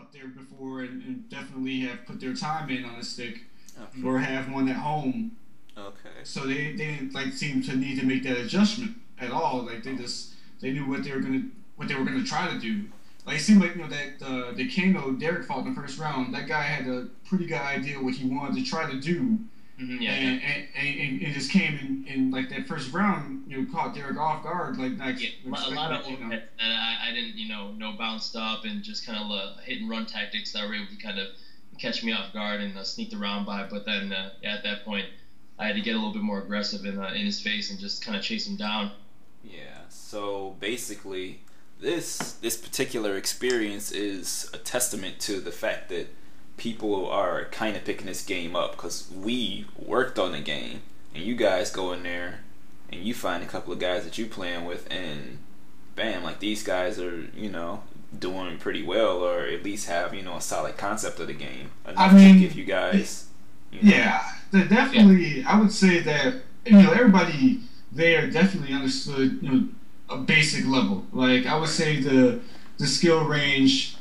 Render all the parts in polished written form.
up there before and definitely have put their time in on a stick Okay. or have one at home. Okay. So they didn't like seem to need to make that adjustment at all. Like they knew what they were gonna try to do. Like it seemed like that the Kano Derek fought in the first round. That guy had a pretty good idea what he wanted to try to do, Yeah, and it just came in like that first round. Caught Derek off guard. Like yeah, a lot of overheads that I didn't know bounced up and just kind of hit and run tactics that were able to kind of catch me off guard and sneak the round by. But then at that point, I had to get a little bit more aggressive in his face and just kind of chase him down. Yeah. So basically, this particular experience is a testament to the fact that people are kind of picking this game up because we worked on the game, and you guys go in there and you find a couple of guys that you playing with, and bam, like these guys are doing pretty well, or at least have a solid concept of the game enough to give you guys. Yeah, definitely. Yeah. I would say that everybody there definitely understood a basic level. Like I would say the skill range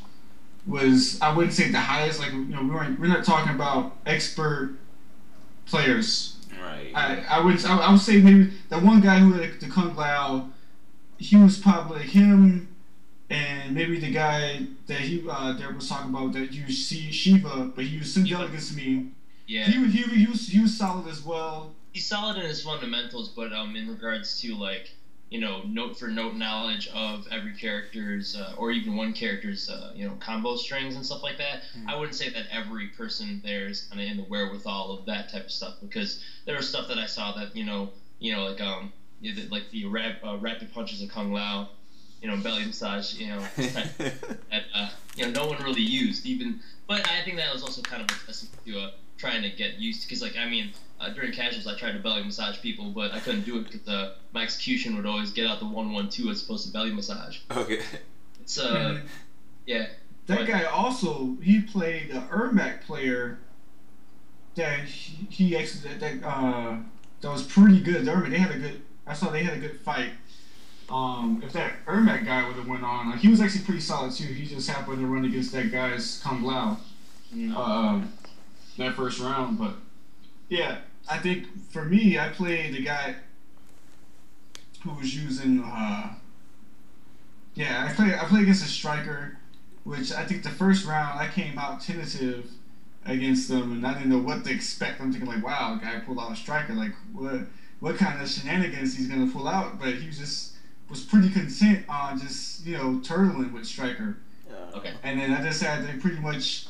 was, I wouldn't say the highest. Like we're not talking about expert players. Right. I would say maybe the one guy who had the Kung Lao, he was probably like him, and maybe the guy that Derek was talking about that used Shiva, but he was similar against me. Yeah. He was solid as well. He's solid in his fundamentals, but in regards to note for note knowledge of every character's or even one character's combo strings and stuff like that, I wouldn't say that every person there is kind of in the wherewithal of that type of stuff, because there was stuff that I saw that like the rapid punches of Kung Lao, belly massage, that no one really used even. But I think that was also kind of a testament to trying to get used to, because during casuals I tried to belly massage people, but I couldn't do it because my execution would always get out the 1-1-2 as opposed to belly massage. Okay. It's yeah. That guy also, he played the Ermac player that he actually that was pretty good. The Ermac, I saw they had a good fight. If that Ermac guy would have went on, he was actually pretty solid too. He just happened to run against that guy's Kung Lao that first round. But yeah, I think for me, I played the guy who was using. I played against a striker, which I think the first round I came out tentative against them, and I didn't know what to expect. I'm thinking like, wow, the guy pulled out a striker. Like, what kind of shenanigans he's gonna pull out? But he was pretty content on just turtling with striker. Okay. And then I just had to pretty much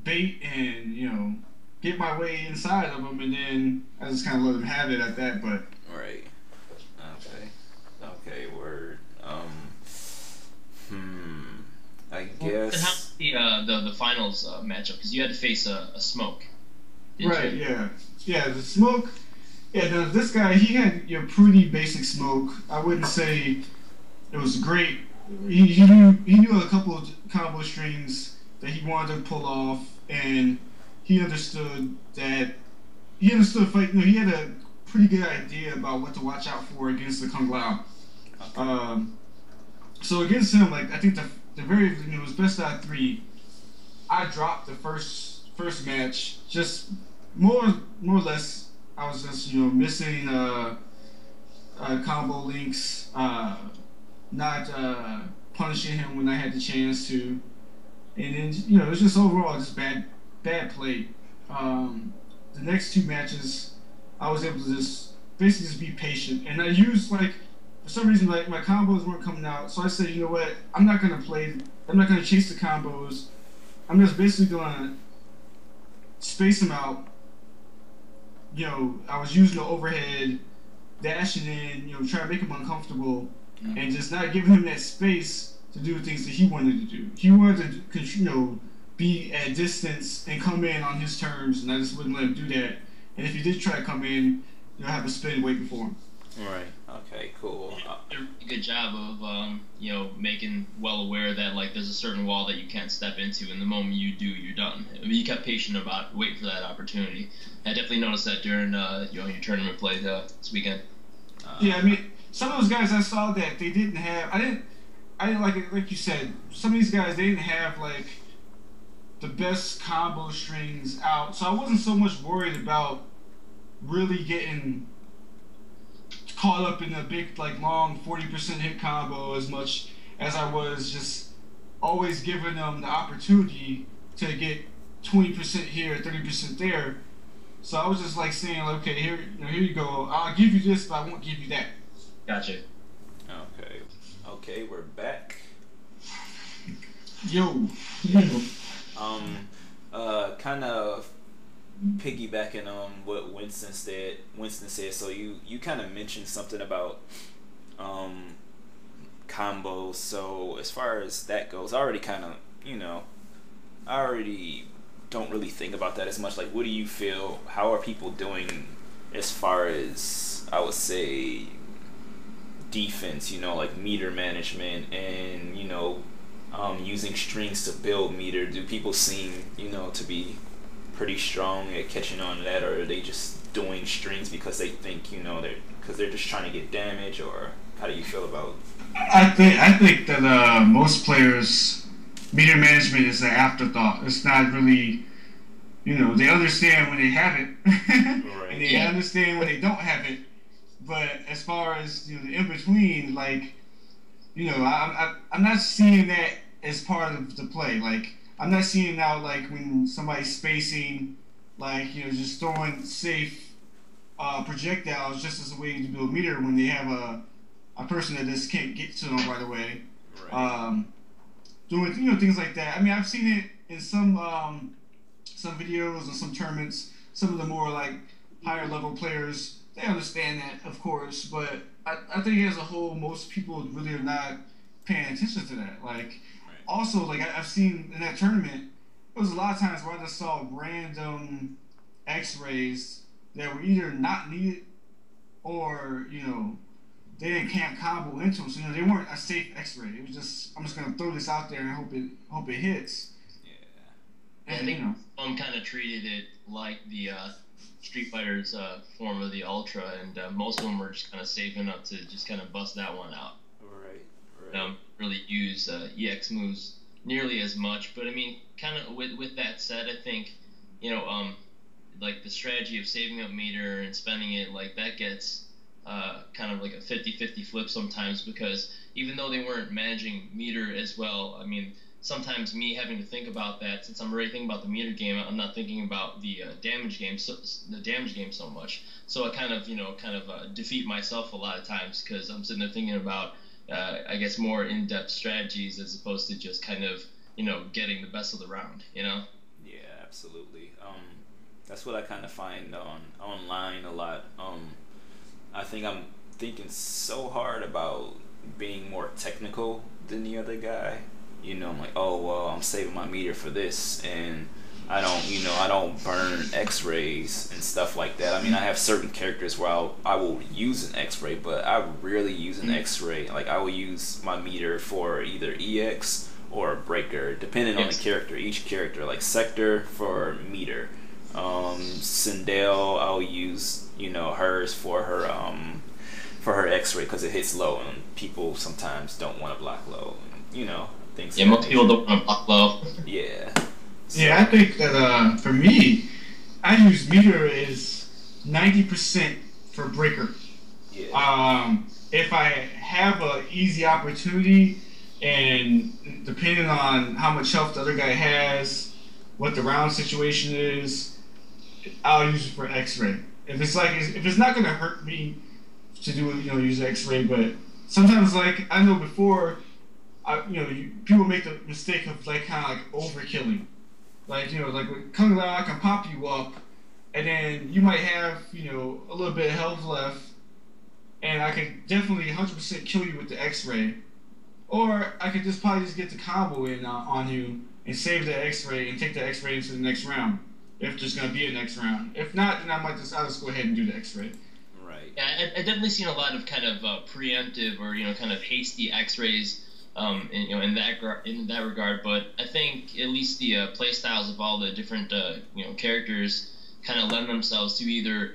bait and get my way inside of him, and then I just kind of let him have it at that. But right. Okay. Word. I guess. And how the finals matchup? Because you had to face a smoke. Right. You? Yeah. The smoke. Yeah. Now this guy, he had pretty basic smoke. I wouldn't say it was great. He knew a couple of combo strings that he wanted to pull off, and he understood fight. He had a pretty good idea about what to watch out for against the Kung Lao. Okay. So against him, like I think it was best out of 3. I dropped the first match, just more or less. I was just missing combo links, not punishing him when I had the chance to, and then it was just overall just bad play. The next 2 matches, I was able to basically just be patient, and I used for some reason my combos weren't coming out, so I said, you know what, I'm not gonna chase the combos. I'm just basically gonna space them out. I was using the overhead, dashing in, trying to make him uncomfortable, and just not giving him that space to do the things that he wanted to do. He wanted to, be at distance and come in on his terms, and I just wouldn't let him do that. And if he did try to come in, have a spin waiting for him. Right. Okay. Cool. You did a good job of making well aware that there's a certain wall that you can't step into, and the moment you do, you're done. You kept patient about waiting for that opportunity. I definitely noticed that during your tournament play this weekend. Yeah, I mean, some of those guys I saw that they didn't have. I didn't like you said. Some of these guys, they didn't have the best combo strings out. So I wasn't so much worried about really getting caught up in a big, like, long 40% hit combo as much as I was just always giving them the opportunity to get 20% here, 30% there. So I was just like saying, like, okay, here you go. I'll give you this, but I won't give you that. Gotcha. Okay, we're back. Yo. Kind of piggybacking on what Winston said. So you kind of mentioned something about combos. So as far as that goes, I already kind of, I already don't really think about that as much. Like, what do you feel? How are people doing as far as, I would say, defense? Like meter management and using strings to build meter. Do people seem to be pretty strong at catching on to that, or are they just doing strings because they think they're just trying to get damage? Or how do you feel about? I think that most players, meter management is an afterthought. It's not really, they understand when they have it, Right. and they understand when they don't have it. But as far as the in between, like, I'm not seeing that as part of the play. Like, I'm not seeing now, like, when somebody's spacing, like, just throwing safe projectiles just as a way to build meter when they have a person that just can't get to them right away. Right. Doing things like that. I mean, I've seen it in some videos and some tournaments. Some of the more like higher level players, they understand that, of course, but I think as a whole, most people really are not paying attention to that. Like, also, like, I've seen in that tournament, there was a lot of times where I just saw random X-rays that were either not needed or, they can't combo into them. So, they weren't a safe X-ray. It was just, I'm just going to throw this out there and hope it hits. Yeah, I think some kind of treated it like the Street Fighter's form of the Ultra, and most of them were just kind of safe enough to just kind of bust that one out. Right. Really use EX moves nearly as much, but I mean, kind of with that said, I think like the strategy of saving up meter and spending it, like, that gets kind of like a 50-50 flip sometimes, because even though they weren't managing meter as well, I mean, sometimes me having to think about that, since I'm already thinking about the meter game, I'm not thinking about the damage game so much. So I kind of defeat myself a lot of times, because I'm sitting there thinking about I guess more in-depth strategies as opposed to just kind of getting the best of the round. Yeah, absolutely. That's what I kind of find online a lot. I think I'm thinking so hard about being more technical than the other guy. I'm like, oh well, I'm saving my meter for this, and I don't burn X-rays and stuff like that. I mean, I have certain characters where I will use an X-ray, but I rarely use an X-ray. Like, I will use my meter for either EX or a breaker, depending on the character. Each character, like Sector for meter, Sindel, I'll use hers for her X-ray because it hits low, and people sometimes don't want to block low. Things. Yeah, most people don't want to block low. Yeah. Yeah, I think that for me, I use meter as 90% for breaker. Yeah. If I have an easy opportunity, and depending on how much health the other guy has, what the round situation is, I'll use it for X-ray. If it's not gonna hurt me to do it, use X-ray. But sometimes, like, I know before, people make the mistake of, like, kind of like overkilling. Like, like with Kung Lao, I can pop you up, and then you might have, a little bit of health left, and I can definitely 100% kill you with the X-ray. Or I could probably just get the combo in on you and save the X-ray and take the X-ray into the next round, if there's going to be a next round. If not, then I'll just go ahead and do the X-ray. Right. Yeah, I definitely seen a lot of kind of preemptive or, kind of hasty X-rays in that regard, but I think at least the play styles of all the different characters kind of lend themselves to either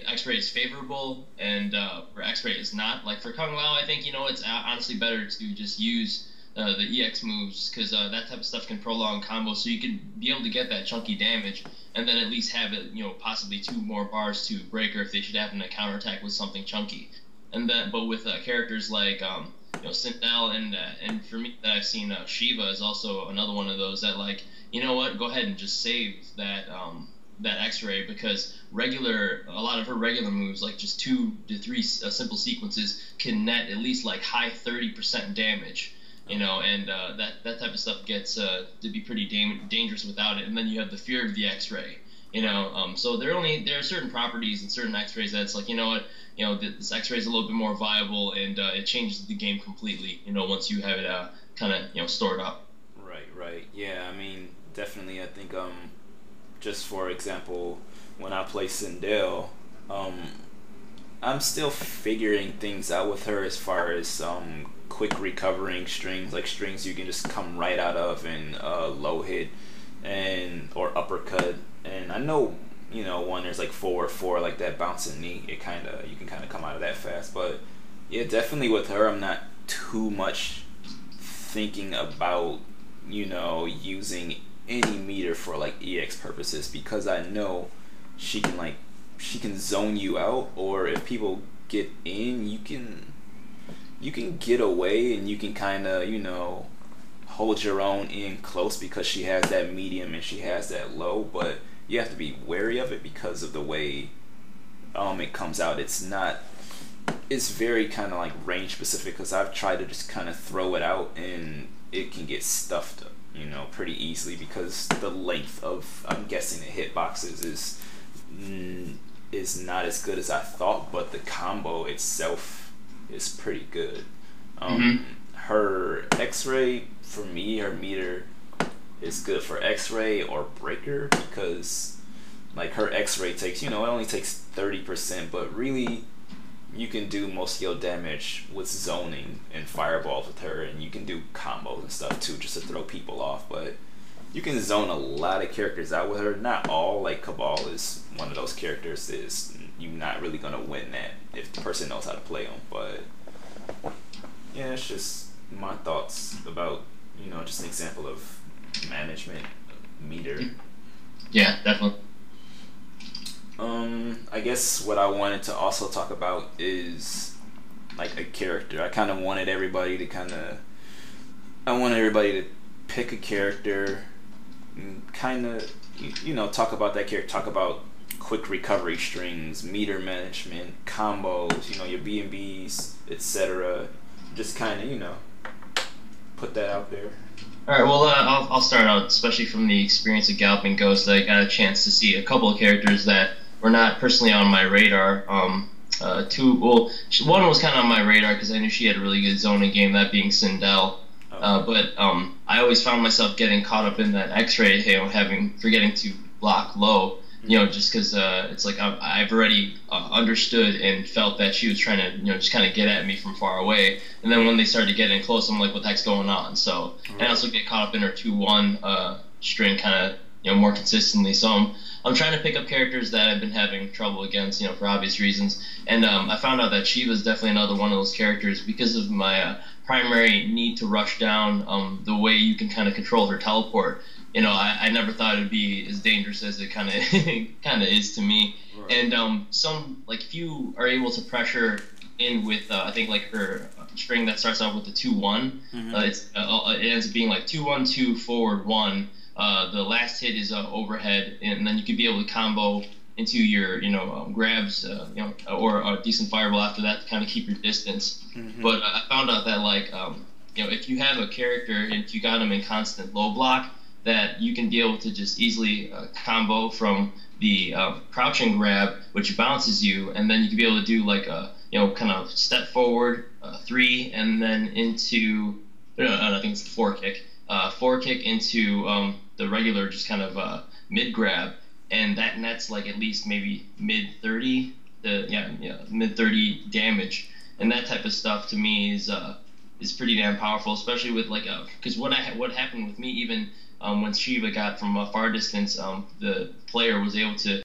X-ray is favorable and or X-ray is not. Like for Kung Lao, I think it's honestly better to just use the EX moves, because that type of stuff can prolong combos, so you can be able to get that chunky damage, and then at least have it, possibly 2 more bars to Breaker if they should happen to counterattack with something chunky. And then, but with characters like Sindel and for me that I've seen, Shiva is also another one of those that, like, you know what, go ahead and just save that that X-ray, because a lot of her regular moves, like just 2 to 3 simple sequences, can net at least like high 30% damage. And that type of stuff gets to be pretty dangerous without it. And then you have the fear of the X-ray. So there are certain properties and certain X-rays that's like, this X-ray is a little bit more viable, and it changes the game completely. Once you have it kind of stored up. Right. Yeah, I mean, definitely. I think just for example, when I play Sindel, I'm still figuring things out with her as far as quick recovering strings, like strings you can just come right out of and low hit or uppercut. And I know, when there's like forward 4, like that bouncing knee, you can kind of come out of that fast. But yeah, definitely with her, I'm not too much thinking about using any meter for like EX purposes, because I know she can zone you out, or if people get in, you can get away, and you can kind of hold your own in close, because she has that medium and she has that low. But you have to be wary of it because of the way it comes out. It's very kind of like range specific, because I've tried to just kind of throw it out and it can get stuffed pretty easily, because the length of, I'm guessing, the hitboxes is not as good as I thought, but the combo itself is pretty good. Her X-ray, for me, her meter is good for X-ray or Breaker, because like her X-ray takes, it only takes 30%, but really you can do most of your damage with zoning and fireballs with her, and you can do combos and stuff too, just to throw people off. But you can zone a lot of characters out with her. Not all, like Cabal is one of those characters you're not really gonna win that if the person knows how to play them. But yeah, it's just my thoughts about just an example of management meter. Yeah, definitely. I guess what I wanted to also talk about is like a character. I wanted everybody to pick a character and talk about that character, talk about quick recovery strings, meter management, combos, your B&Bs, etc. Just put that out there. All right, well, I'll start out, especially from the experience of Galloping Ghost. I got a chance to see a couple of characters that were not personally on my radar. One was kind of on my radar because I knew she had a really good zoning game, that being Sindel. But I always found myself getting caught up in that X-ray, forgetting to block low. Just because it's like I've already understood and felt that she was trying to, just kind of get at me from far away. And then when they started getting close, I'm like, what the heck's going on? So, and I also get caught up in her 2-1 string kind of, more consistently. So I'm trying to pick up characters that I've been having trouble against, for obvious reasons. And I found out that Shiva's definitely another one of those characters because of my primary need to rush down, the way you can kind of control her teleport. I never thought it'd be as dangerous as it kind of is to me. Right. And if you are able to pressure in with I think like her string that starts out with the 2-1, it ends up being like 2-1-2 forward 1. The last hit is overhead, and then you could be able to combo into your grabs, or a decent fireball after that to kind of keep your distance. But I found out that if you have a character and if you got him in constant low block, that you can be able to just easily combo from the crouching grab, which bounces you, and then you can be able to do like a kind of step forward 3, and then into I think it's the 4 kick, 4 kick into the regular just kind of mid grab, and that nets like at least maybe mid 30 damage, and that type of stuff to me is pretty damn powerful, especially with because what happened with me even. When Shiva got from a far distance, the player was able to